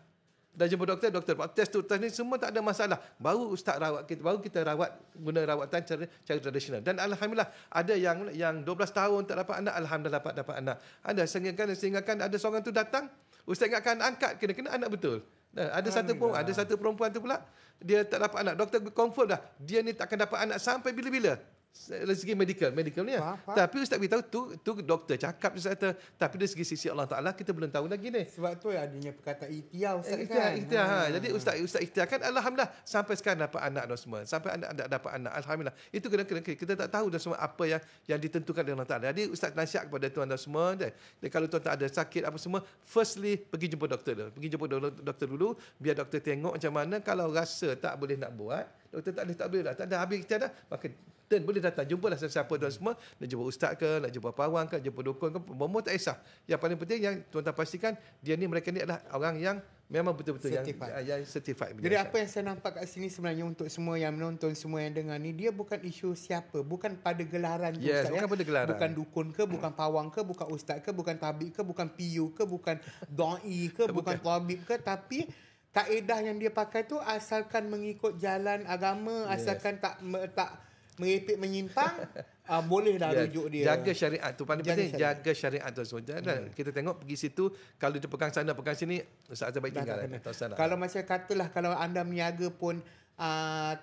Dah jumpa doktor buat test ni semua tak ada masalah. Baru ustaz rawat kita, baru kita rawat guna rawatan cara tradisional. Dan alhamdulillah ada yang 12 tahun tak dapat anak, alhamdulillah dapat anak. Ada sehingga ada seorang tu datang, ustaz ingatkan angkat kena anak betul. Dan ada satu perempuan tu pula dia tak dapat anak. Doktor confirm dah dia ni tak akan dapat anak sampai bila-bila. segi medical ni. Tapi ustaz beritahu tu doktor cakap ustaz kata, tapi dari segi Allah Taala kita belum tahu lagi ni. Sebab tu adanya perkataan ikhtiar ustaz Ikhtiar. Jadi ustaz ikhtiar kan, alhamdulillah sampai sekarang dapat anak dah semua. Sampai anak dapat anak, alhamdulillah. Itu kena kita tak tahu dah semua apa yang ditentukan oleh Allah Taala. Jadi ustaz nasihat kepada tuan dan semua, dan kalau tuan tak ada sakit apa semua, firstly pergi jumpa doktor dulu. Pergi jumpa doktor dulu, biar doktor tengok macam mana. Kalau rasa tak boleh nak buat, doktor tak boleh dah, tak ada habis ikhtiar dah, maka dan boleh datang, jumpalah siapa tuan semua, nak jumpa ustaz ke, nak jumpa pawang ke, jumpa dukun ke, bomoh tak kisah. Yang paling penting yang tuan-tuan pastikan mereka ni adalah orang yang memang betul-betul yang certified. Jadi apa yang saya nampak kat sini sebenarnya untuk semua yang menonton, semua yang dengar ni, dia bukan isu siapa, bukan pada gelaran tu, ustaz, bukan pada gelaran. Bukan dukun ke, bukan pawang ke, bukan ustaz ke, bukan tabib ke, bukan PU ke, bukan dai ke, bukan tabib ke, tapi kaedah yang dia pakai tu asalkan mengikut jalan agama, asalkan tak merepek menyimpang, boleh dah rujuk dia. Jaga syariat tu paling penting, jaga syariat tu semua. Kita tengok pergi situ, kalau dia pegang sana pegang sini, ustaz baik tinggal. Kalau macam katalah kalau anda meniaga pun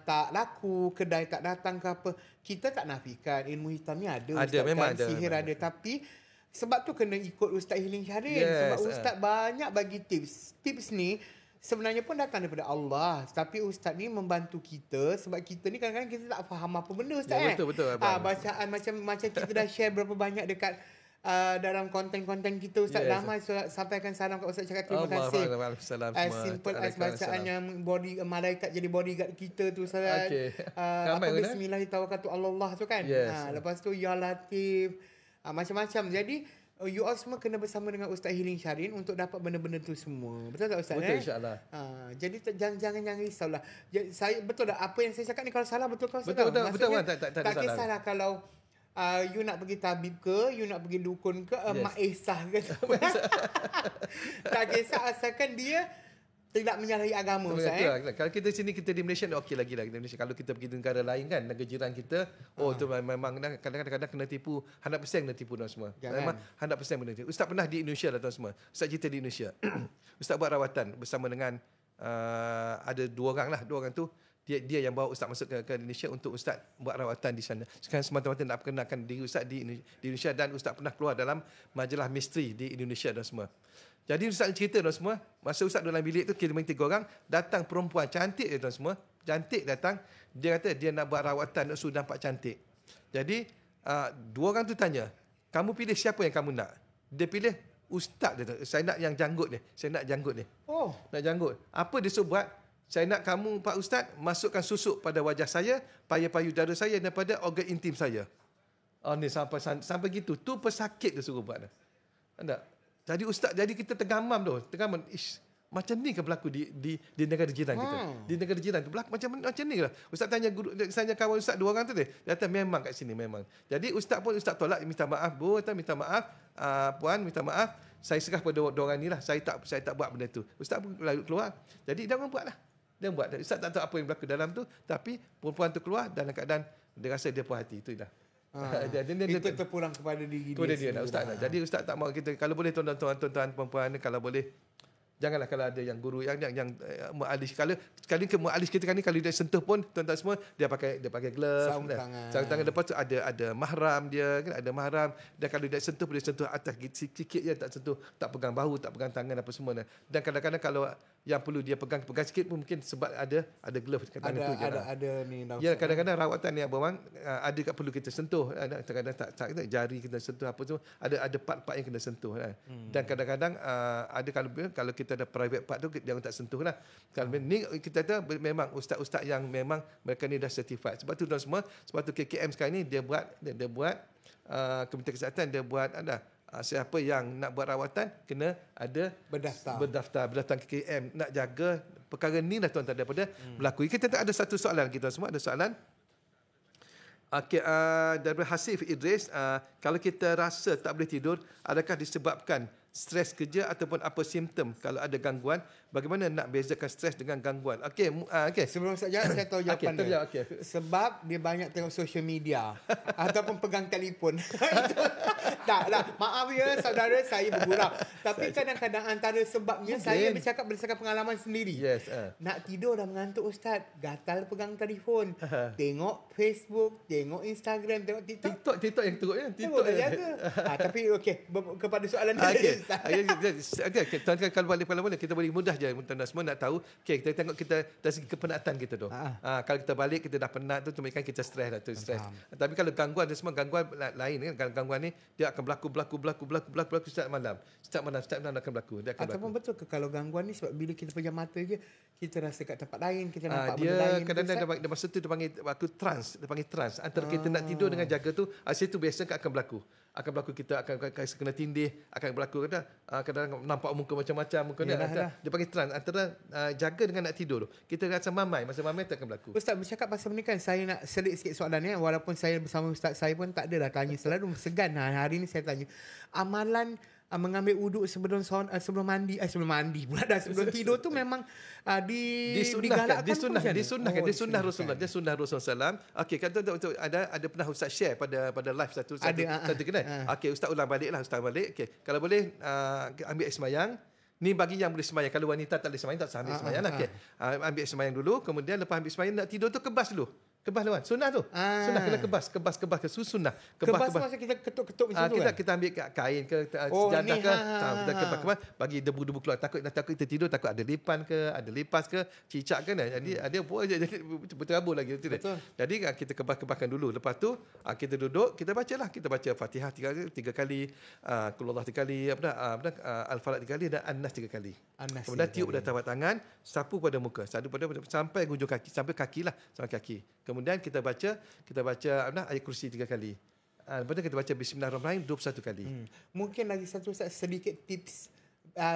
tak laku, kedai tak datang ke apa, kita tak nafikan ilmu hitam ni ada, memang ada, sihir ada, tapi sebab tu kena ikut Ustaz Healing Syarin. Sebab ustaz banyak bagi tips ni sebenarnya pun datang daripada Allah. Tapi ustaz ni membantu kita sebab kita ni kadang-kadang kita tak faham apa benda ustaz. Betul. Bacaan macam kita dah share berapa banyak dekat dalam konten-konten kita ustaz. Damai sampaikan salam kat ustaz, cakap terima kasih. As simple as bacaan yang malaikat jadi bodyguard kita tu ustaz. Bismillahirrahmanirrahim tu kan. Lepas tu ya Latif, macam-macam. Jadi you all semua kena bersama dengan Ustaz Healing Syarin untuk dapat benda-benda tu semua. Betul tak Ustaz? Betul, insyaAllah. Jadi jangan risaulah. Saya betul tak apa yang saya cakap ni, kalau salah betul kau salah. Betul. Tak kisahlah kalau you nak pergi tabib ke, you nak pergi dukun ke, Mak Esah ke. Tak kisah asalkan dia tidak menyalahi agama Ustaz. Kalau kita sini, kita di Malaysia okey lagi lah. Malaysia. Kalau kita pergi negara lain kan, negara jiran kita, tu memang kadang-kadang kena tipu, 100% kena tipu tuan semua. Memang 100% kena tipu. Ustaz pernah di Indonesia lah tuan semua. Ustaz cerita di Indonesia. Ustaz buat rawatan bersama dengan ada dua orang tu. Dia yang bawa ustaz masuk ke Indonesia untuk ustaz buat rawatan di sana. Sekarang semata-mata nak perkenalkan diri ustaz di Indonesia, dan ustaz pernah keluar dalam majalah misteri di Indonesia dan semua. Jadi ustaz cerita dan semua, masa ustaz dalam bilik tu, kita main 3 orang, datang perempuan cantik dia tuan semua. Cantik datang, dia kata dia nak buat rawatan untuk sudah nampak cantik. Jadi 2 orang tu tanya, kamu pilih siapa yang kamu nak? Dia pilih ustaz dia tu. Saya nak yang janggut ni. Nak janggut. Apa dia suruh buat? Saya nak kamu Pak Ustaz masukkan susuk pada wajah saya, payudara saya daripada organ intim saya. Ni sampai gitu. Tu pesakit dia suruh buat. Anda. Jadi ustaz, jadi kita tergamam. Macam ni ke berlaku di negara jiran kita. Di negara jiran tu berlaku macam ni lah. Ustaz tanya kawan ustaz 2 orang tu dia kata memang kat sini memang. Jadi ustaz tolak, minta maaf bu, minta maaf puan, minta maaf. Saya serah pada 2 orang ni lah. Saya tak buat benda tu. Ustaz pun lalu keluar. Jadi dia orang buat lah. Dia buat. Ustaz tak tahu apa yang berlaku dalam tu, tapi perempuan tu keluar dalam keadaan dia rasa dia puas hati. Itulah. Itu terpulang kepada diri dia. Ustaz. Jadi ustaz tak mahu kita, kalau boleh tuan-tuan perempuan, kalau boleh janganlah kalau ada yang guru yang mu'alis, kalau ke mu'alis kita kan ni, kalau dia sentuh pun tuan-tuan semua dia pakai glove, sarung tangan. Lepas tu ada mahram dia kan, ada mahram. Dan kalau dia sentuh atas sikit je, tak sentuh, tak pegang bahu, tak pegang tangan apa semua. Dan kadang-kadang kalau yang perlu dia pegang sikit pun mungkin sebab ada glove kat tangan tu je. Ada ni. Ya, kadang-kadang rawatan ni abang ada kat perlu kita sentuh, kadang-kadang tak jari kita sentuh apa tu, ada part-part yang kena sentuh kan. Dan kadang-kadang ada kalau kita ada private part tu dia orang tak sentuh lah. Kalau ni kita tahu memang ustaz-ustaz yang memang mereka ni dah certified. Sebab tu tuan semua, sebab tu KKM sekarang ni dia buat Kementerian Kesihatan dia buat siapa yang nak buat rawatan kena ada berdaftar KKM, nak jaga perkara ni lah tuan-tuan daripada berlaku. Kita tak ada satu soalan kita semua, ada soalan daripada Hasif Idris, kalau kita rasa tak boleh tidur, adakah disebabkan stres kerja ataupun apa simptom kalau ada gangguan? Bagaimana nak bezakan stres dengan gangguan? Okey, okey. Sebelum saya jawab, saya tahu jawapan dia. Okay. Sebab dia banyak tengok social media ataupun pegang telefon. Tak. Maaf ya saudara, saya bergurau. Tapi kadang-kadang antara sebabnya saya bercakap berdasarkan pengalaman sendiri. Yes. Nak tidur dah mengantuk Ustaz, gatal pegang telefon. Tengok Facebook, tengok Instagram, tengok TikTok. TikTok yang teruk ya. TikTok dah jaga. Tapi okey, kepada soalan tadi. Okay. Tuan-tuan, kalau balik kita boleh mudah je tuan-tuan semua nak tahu. Okay, kita tengok kita dari segi kepenatan kita tu. Kalau kita balik kita dah penat tu, cuma kita stres lah tu stres. Tapi kalau gangguan semua gangguan lain kan, gangguan ni dia akan berlaku setiap malam. Setiap malam akan berlaku. Dia akan ataupun berlaku. betul ke kalau gangguan ni sebab bila kita pejam mata je kita rasa kat tempat lain, kita nampak dia benda lain. Kadang-kadang dia masa tu dia panggil waktu trans, antara kita nak tidur dengan jaga tu, situ biasa akan berlaku kita akan kena tindih, akan berlaku kadang nampak muka macam-macam dia panggil trans antara jaga dengan nak tidur tu. Kita rasa masa mamai tak akan berlaku. Ustaz bercakap pasal ni kan, saya nak selit sikit soalan ni, walaupun saya bersama Ustaz saya pun tak adalah tanya selalu segan. Hari ni saya tanya amalan mengambil uduk sebelum mandi pula dah sebelum tidur tu memang digalakkan, sunnah Rasulullah sallam. Okey, kata ada pernah Ustaz share pada live satu kedai. Okey, Ustaz ulang baliklah okey, kalau boleh ambil air sembahyang. Ni bagi yang boleh sembahyang. Kalau wanita tak boleh sembahyang, tak sah ambil sembahyang lah. Okey, ambil sembahyang dulu, kemudian lepas ambil sembahyang nak tidur tu kebas dulu. Kebas lawan. Sunnah tu. Sunnah kena kebas. Sunnah. Kebas masa kita ketuk-ketuk macam tu kan? Kita ambil kain ke sejadah ke. Kita kebas. Bagi debu-debu keluar. Takut kita tidur, takut ada lipan ke, ada lipas ke, cicak kan. Jadi ada buat je. Berterabur lagi. Betul. Jadi kita kebas-kebaskan dulu. Lepas tu kita duduk, kita bacalah. Kita baca Fatihah 3 kali. Qul Huwallahu 3 kali. Al-Falaq 3 kali dan An-Nas 3 kali. Kemudian tiup pada tapak tangan, sapu pada muka. Sampai hujung kaki. Sampai kaki lah. Sampai kaki. Kemudian kita baca ayat kursi 3 kali. Lepas tu kita baca Bismillahirrahmanirrahim 21 kali. Mungkin lagi satu sedikit tips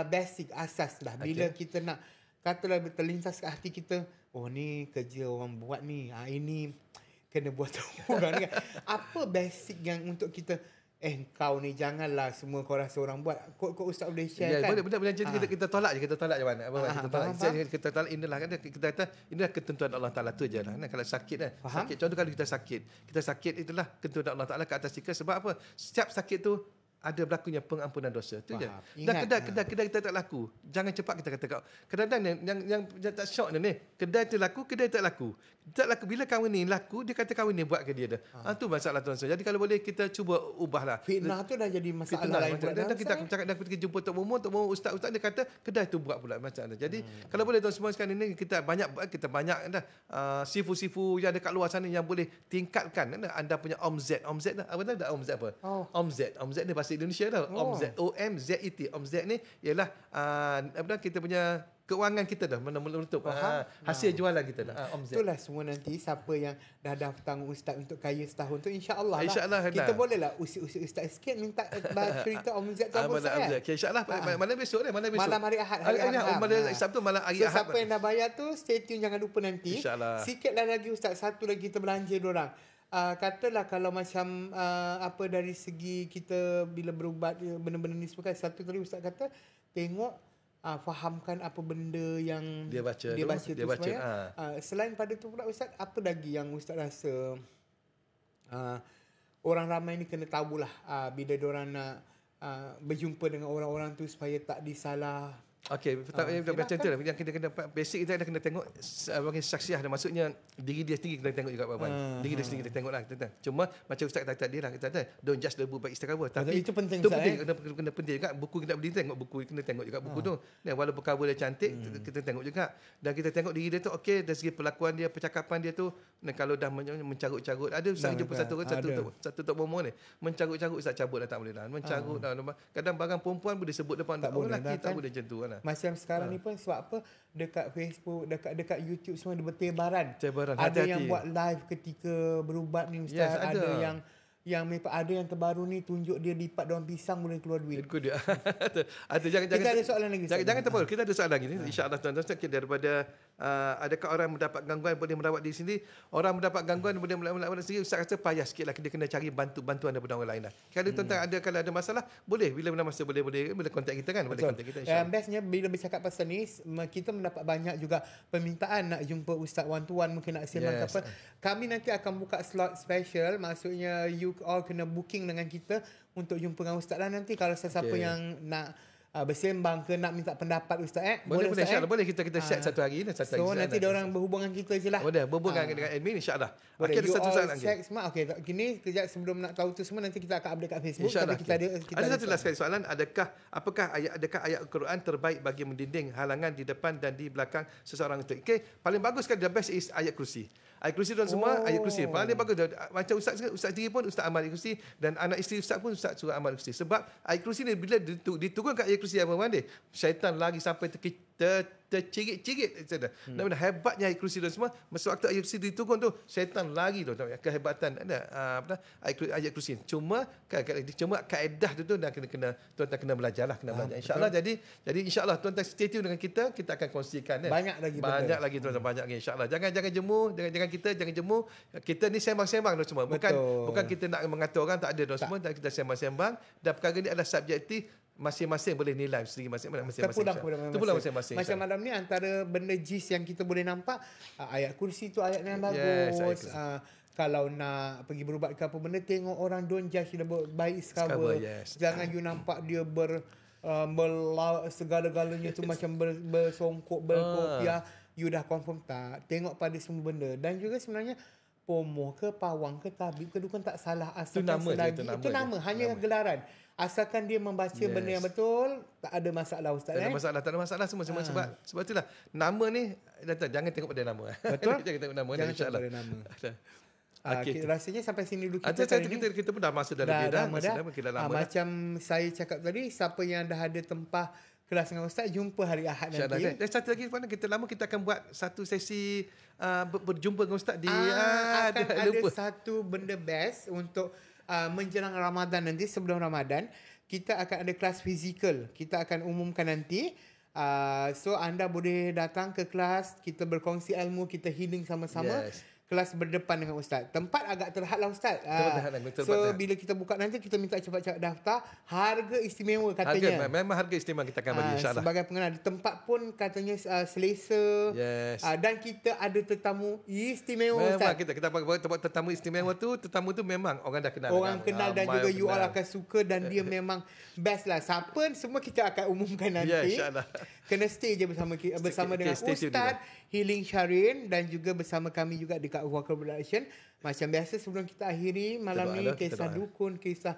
basic asas lah. Bila kita nak katalah terlintas ke hati kita, oh ni kerja orang buat ni, ini kena buat orang ni. Apa basic yang untuk kita kau ni janganlah semua kau rasa orang buat. Kau Ustaz boleh share kan? Boleh kita tolak je mana. Kita tolak inilah kan kita kata inilah ketentuan Allah Taala tu je lah. Kalau sakit sakit contoh kalau kita sakit itulah ketentuan Allah Taala ke atas kita. Sebab apa? Setiap sakit tu ada berlakunya pengampunan dosa. Tu je. Dan kedai kita tak laku. Jangan cepat kita kata kadang-kadang yang tak syok ni. Kedai tu laku, kedai tak laku. Tak laku bila kahwin ni laku, dia kata kahwin ni buat ke dia dah. Tu masalah tuan-tuan. Jadi kalau boleh kita cuba ubahlah. Fitnah tu dah jadi masalah lain. Dan kita cakap dah kita jumpa Tok Momo ustaz dia kata kedai tu buat pula macam mana. Jadi kalau boleh tuan semua sekarang ni kita banyak dah sifu-sifu yang ada kat luar sana yang boleh tingkatkan anda punya omzet dah. Apa tahu tak omzet apa? Omzet ni bahasa Indonesia tau. OMZET. Omzet ni ialah kita punya keuangan kita dah menutup hasil jualan kita dah. Itulah semua nanti siapa yang dah daftar Ustaz untuk kaya setahun tu insya-Allah kita boleh lah usik-usik Ustaz sikit minta cerita omzet tu apa Ustaz. Insya-Allah malam besok malam hari Ahad. Malam Sabtu malam hari Ahad. Siapa yang dah bayar tu stay tune, jangan lupa nanti. Sikitlah lagi Ustaz, satu lagi kita belanja diorang. Katalah kalau macam apa dari segi kita bila berubat benda-benda ni semua kan, satu kali Ustaz kata tengok fahamkan apa benda yang dia baca tu. Selain pada tu pula Ustaz, apa lagi yang Ustaz rasa orang ramai ni kena tahulah bila diorang nak berjumpa dengan orang-orang tu supaya tak disalah. Okey, macam tu lah. Yang kena basic kita kena tengok bagi saksiah dan maksudnya diri dia sendiri kena tengok juga apa-apa. Diri dia sendiri kita tengoklah. Cuma macam Ustaz kata tadi lah, kita kata don't judge the book by its cover. Tapi itu penting kena penting juga. Buku kita boleh tengok buku, kena tengok juga buku tu. Dan walaupun cover dia cantik, kita tengok juga. Dan kita tengok diri dia tu okey dari segi perlakuan dia, percakapan dia tu. Dan kalau dah mencarut-carut, ada Ustaz jumpa satu Tok Momo ni, mencarut-carut Ustaz cabut dah tak boleh dah. Mencarut dah. Kadang barang perempuan boleh sebut depan lelaki tak boleh macam tu kan. Macam sekarang ni pun sebab apa dekat Facebook, dekat YouTube semua ada bertebaran. Ada hati-hati. yang buat live ketika berubat ni Ustaz, ada yang terbaru ni tunjuk dia lipat daun pisang boleh keluar duit. Jangan kita ada soalan lagi. Jangan terpaul. Kita ada soalan lagi ni. Insya-Allah tuan-tuan daripada adakah orang mendapat gangguan boleh merawat diri sendiri? Orang mendapat gangguan boleh merawat sendiri. Ustaz kata payah sikitlah, dia kena cari bantuan daripada orang lain lah. Kalau tuan-tuan kalau ada masalah, boleh bila masa boleh kontak kita kan, boleh kontak kita insya-Allah. Bestnya bila bercakap pasal ni, kita mendapat banyak juga permintaan nak jumpa ustaz one to one, mungkin nak sembang apa. Kami nanti akan buka slot special, maksudnya you all kena booking dengan kita untuk jumpa dengan ustaz lah nanti. Kalau sesiapa yang nak bersembang ke nak minta pendapat ustaz boleh insya-Allah boleh kita set satu hari ni nanti dia orang berhubung dengan kita je lah. Boleh berhubung dengan admin insya-Allah. Okey, ada satu soalan lagi. Semua okey, gini kejap sebelum nak tahu tu semua nanti kita akan update kat Facebook. Tapi kita ada satu last soalan, adakah ayat Al-Quran terbaik bagi mendinding halangan di depan dan di belakang seseorang itu? Okey, paling bagus kan the best is ayat kursi. Ayat kursi tuan semua, ayat kursi. Paling bagus. Macam ustaz sendiri pun ustaz amal ayat kursi, dan anak isteri ustaz pun ustaz suruh amal ayat kursi. Sebab ayat kursi ni bila diturunkan ayat kursi apa mana, syaitan lari sampai tercirit-cirit. Dan hebatnya ayat kursi dan semua, masa waktu ayat kursi diturun tu, syaitan lari tu. Kehebatan ayat kursi. Cuma kaedah tu dan tuan-tuan kena belajar lah, insya-Allah. Jadi insya-Allah tuan-tuan stay tune dengan kita akan kongsikan banyak lagi tuan-tuan, banyak lagi insya-Allah. Jangan jemu, jangan jemu. Kita ni sembang-sembang tu semua. Bukan kita nak mengatur orang, tak ada tu semua. Kita sembang-sembang, dan perkara ni adalah subjektif. Masing-masing boleh nilai sendiri masing-masing. Terpulang masing-masing. Macam malam ni antara benda jis yang kita boleh nampak, ayat kursi tu ayat yang bagus. Kalau nak pergi berubat ke apa benda, tengok orang, don't judge dia baik cover. Jangan you nampak dia segala-galanya tu macam bersongkok, berkopiah. You dah confirm tak? Tengok pada semua benda. Dan juga sebenarnya pomoh ke pawang ke tabib ke dukun tak salah, asalkan itu nama hanya gelaran. Asalkan dia membaca benda yang betul, tak ada masalah ustaz. Tak ada masalah semua. Sebab itulah nama ni jangan tengok pada nama. Betul? Jangan tengok nama, insya-Allah. Rasanya sampai sini dulu kita pun dah masuk dalam dah. Macam saya cakap tadi, siapa yang dah ada tempah kelas dengan ustaz, jumpa hari Ahad nanti. Dan satu lagi kita akan buat satu sesi berjumpa dengan ustaz di ada satu benda best untuk menjelang Ramadan nanti. Sebelum Ramadan kita akan ada kelas fizikal, kita akan umumkan nanti. So anda boleh datang ke kelas, kita berkongsi ilmu, kita healing sama-sama. Kelas berdepan dengan ustaz. Tempat agak terhad lah ustaz. So bila kita buka nanti, kita minta cepat-cepat daftar. Harga istimewa katanya. Memang harga istimewa kita akan bagi insya-Allah. Sebagai pengenalan, tempat pun katanya selesa. Dan kita ada tetamu istimewa ustaz. Kita buat tempat tetamu istimewa tu, tetamu tu memang orang dah kenal. Orang kenal dan juga you all akan suka, dan dia memang best lah. Siapa semua kita akan umumkan nanti. InsyaAllah. Kena stay je bersama dengan Ustaz Healing Sharin, dan juga bersama kami juga dekat Walker Production. Macam biasa sebelum kita akhiri malam ni, kisah dukun, kisah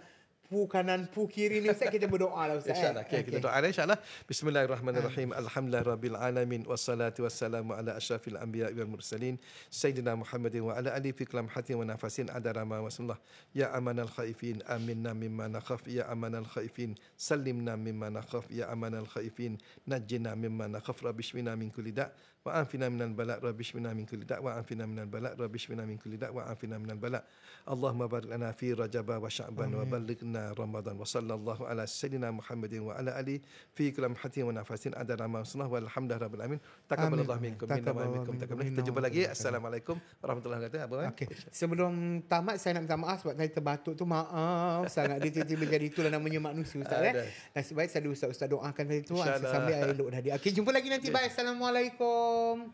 pu kanan pu kiri ni ustaz, kita berdoa lah ustaz. Insya-Allah. Kita doa insya-Allah. Bismillahirrahmanirrahim. Alhamdulillahirabbil alamin, wassalatu wassalamu ala asyrafil anbiya'i wal mursalin sayyidina Muhammadin wa ala alihi fi lamhatin wa nafasin adarama wasallam. Ya amanal khaifin, aminna mimma nakhaf. Ya amanal khaifin, sallimna mimma nakhaf. Ya amanal khaifin, najjina mimma nakhaf. Rabbishmina min kulli da' wa anfina minal bala'. Rabbishmina min kulli da' wa anfina minal bala'. Rabbishmina min kulli da' wa anfina minal bala'. Allahumma barik lana fi Rajab wa Sya'ban wa ballighna Ramadan wa sallallahu ala sayyidina Muhammadin wa ala ali fi kulli lamhatin wa nafasin adada ma sunnah walhamdulillahirabbil alamin. Taqabbalallahu minkum minna wa minkum taqabbal. Kita jumpa lagi. Assalamualaikum warahmatullahi wabarakatuh. Okey. Sebelum tamat saya nak minta maaf sebab saya terbatuk tu, maaf sangat. Dia tiba-tiba jadi itulah namanya manusia ustaz Nasib baik saya ada ustaz doakan tadi tu sampai elok dah dia. Okey, jumpa lagi nanti. Bye. Assalamualaikum.